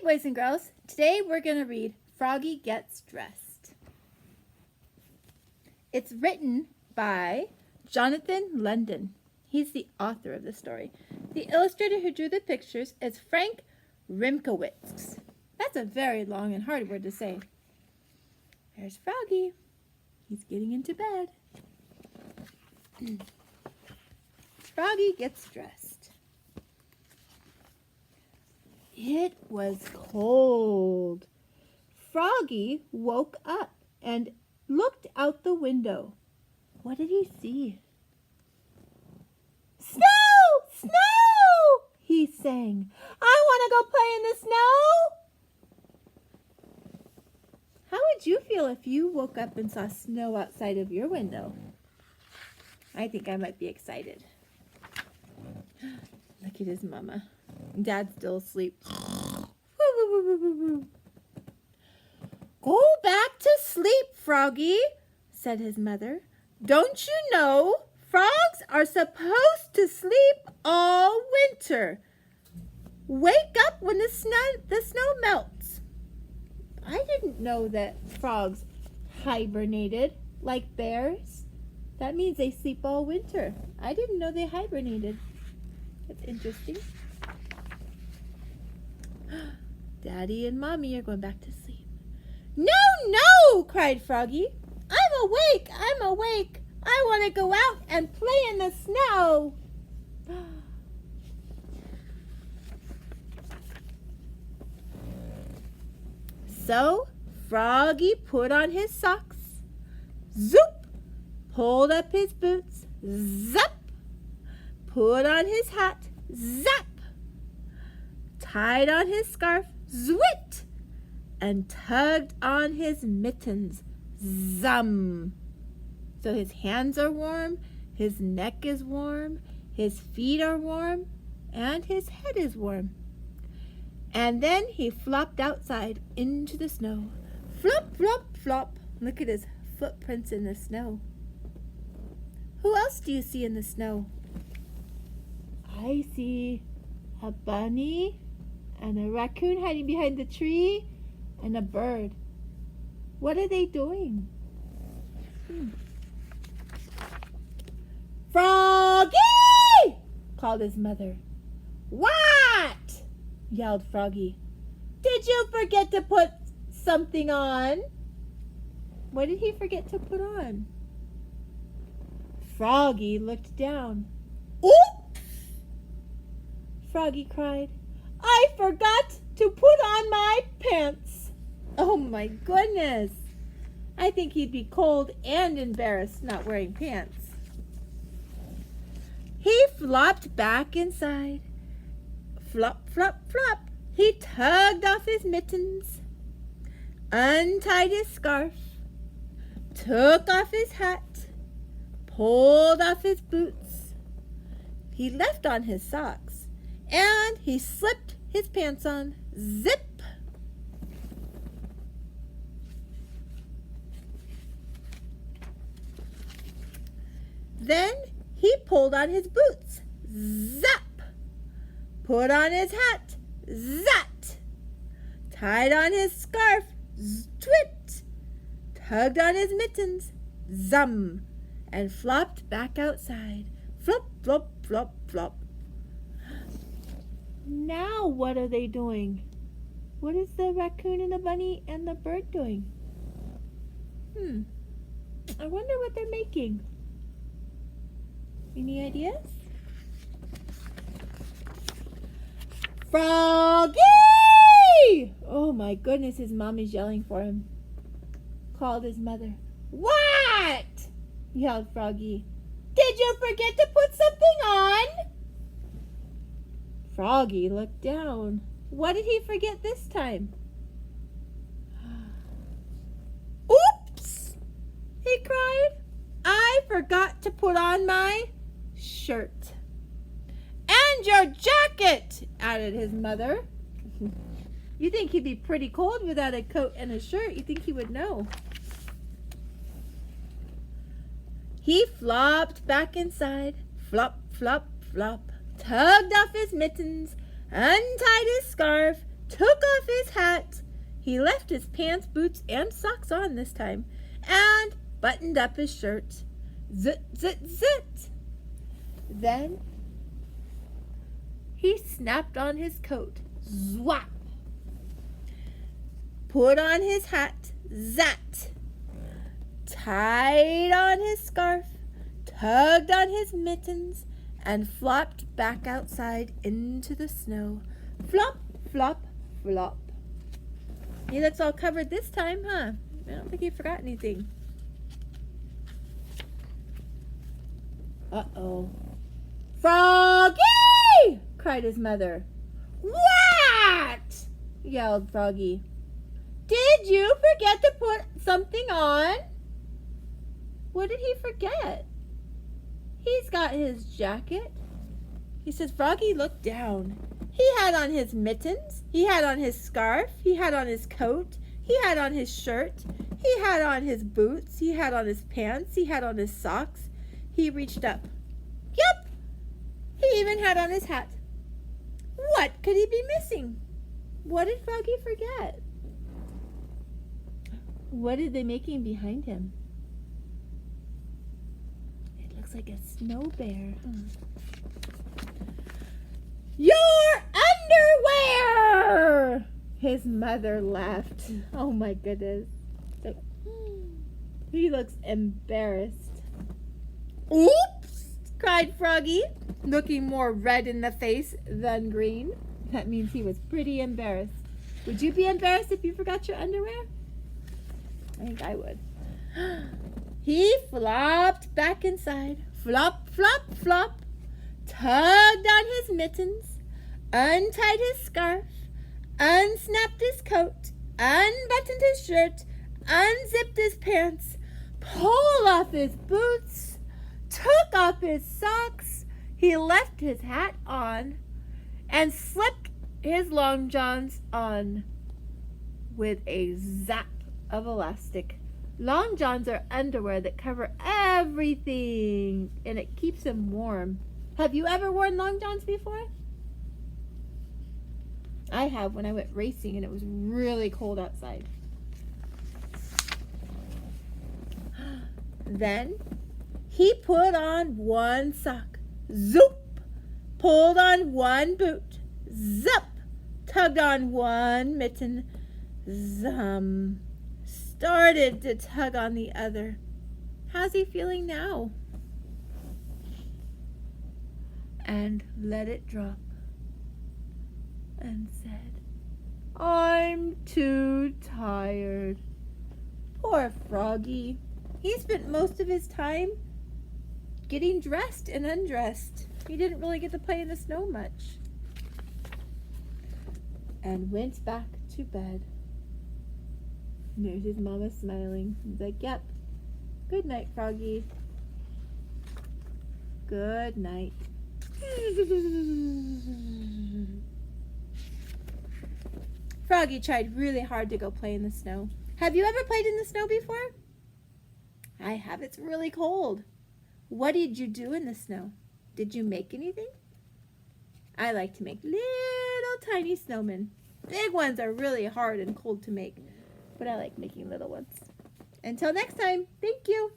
boys and girls. Today we're going to read Froggy Gets Dressed. It's written by Jonathan London. He's the author of the story. The illustrator who drew the pictures is Frank Rimkowitz. That's a very long and hard word to say. There's Froggy. He's getting into bed. Froggy gets dressed. It was cold. Froggy woke up and looked out the window. What did he see? Snow! Snow! He sang. I want to go play in the snow. How would you feel if you woke up and saw snow outside of your window? I think I might be excited. Look at his mama. Dad's still asleep. Go back to sleep, Froggy, said his mother. Don't you know frogs are supposed to sleep all winter? Wake up when the snow melts. I didn't know that frogs hibernated like bears. That means they sleep all winter. I didn't know they hibernated. That's interesting. Daddy and Mommy are going back to sleep. No, no, cried Froggy. I'm awake, I'm awake. I want to go out and play in the snow. So Froggy put on his socks, zoop, pulled up his boots, zap, put on his hat, zap, tied on his scarf, zwit, and tugged on his mittens, zum. So his hands are warm, his neck is warm, his feet are warm, and his head is warm. And then he flopped outside into the snow. Flop, flop, flop. Look at his footprints in the snow. Who else do you see in the snow? I see a bunny and a raccoon hiding behind the tree and a bird. What are they doing? Froggy! Called his mother. What? Yelled Froggy. Did you forget to put something on? What did he forget to put on? Froggy looked down. Oops! Froggy cried. I forgot to put on my pants. Oh my goodness. I think he'd be cold and embarrassed not wearing pants. He flopped back inside. Flop, flop, flop. He tugged off his mittens, untied his scarf, took off his hat, pulled off his boots. He left on his socks, and he slipped his pants on. Zip! Then he pulled on his boots. Zap! Put on his hat. Zat! Tied on his scarf. Twit! Tugged on his mittens. Zum! And flopped back outside. Flop, flop, flop, flop. Now what are they doing? What is the raccoon and the bunny and the bird doing? I wonder what they're making. Any ideas? Froggy! Oh my goodness, his mommy's yelling for him. Called his mother. What? Yelled Froggy. Did you forget to put something on? Froggy looked down. What did he forget this time? Oops! He cried. I forgot to put on my shirt. And your jacket, added his mother. You think he'd be pretty cold without a coat and a shirt? You think he would know? He flopped back inside. Flop, flop, flop. Tugged off his mittens, untied his scarf, took off He left his pants, boots, and socks on this time, and buttoned up his shirt. Zit, zit, zit. Then he snapped on his coat. Zwap. Put on his hat. Zat. Tied on his scarf. Tugged on his mittens, and flopped back outside into the snow. Flop, flop, flop. He looks all covered this time, huh? I don't think he forgot anything. Uh-oh. Froggy! Cried his mother. What? Yelled Froggy. Did you forget to put something on? What did he forget? He's got his jacket. He says, Froggy, look down. He had on his mittens. He had on his scarf. He had on his coat. He had on his shirt. He had on his boots. He had on his pants. He had on his socks. He reached up. Yep. He even had on his hat. What could he be missing? What did Froggy forget? What are they making behind him? It looks like a snow bear. Your underwear! His mother laughed. Oh my goodness. He looks embarrassed. Oops! Cried Froggy, looking more red in the face than green. That means he was pretty embarrassed. Would you be embarrassed if you forgot your underwear? I think I would. He flopped back inside. Flop, flop, flop. Tugged on his mittens, untied his scarf, unsnapped his coat, unbuttoned his shirt, unzipped his pants, pulled off his boots, took off his socks. He left his hat on and slipped his long johns on with a zap of elastic. Long johns are underwear that cover everything, and it keeps them warm. Have you ever worn long johns before? I have, when I went racing and it was really cold outside. Then he put on one sock. Zoop! Pulled on one boot. Zup! Tugged on one mitten. Zum! Started to tug on the other. How's he feeling now? And let it drop and said, I'm too tired. Poor Froggy. He spent most of his time getting dressed and undressed. He didn't really get to play in the snow much. And went back to bed. And there's his mama smiling. He's like, yep. Good night, Froggy. Good night. Froggy tried really hard to go play in the snow. Have you ever played in the snow before? I have. It's really cold. What did you do in the snow? Did you make anything? I like to make little tiny snowmen. Big ones are really hard and cold to make, but I like making little ones. Until next time, thank you.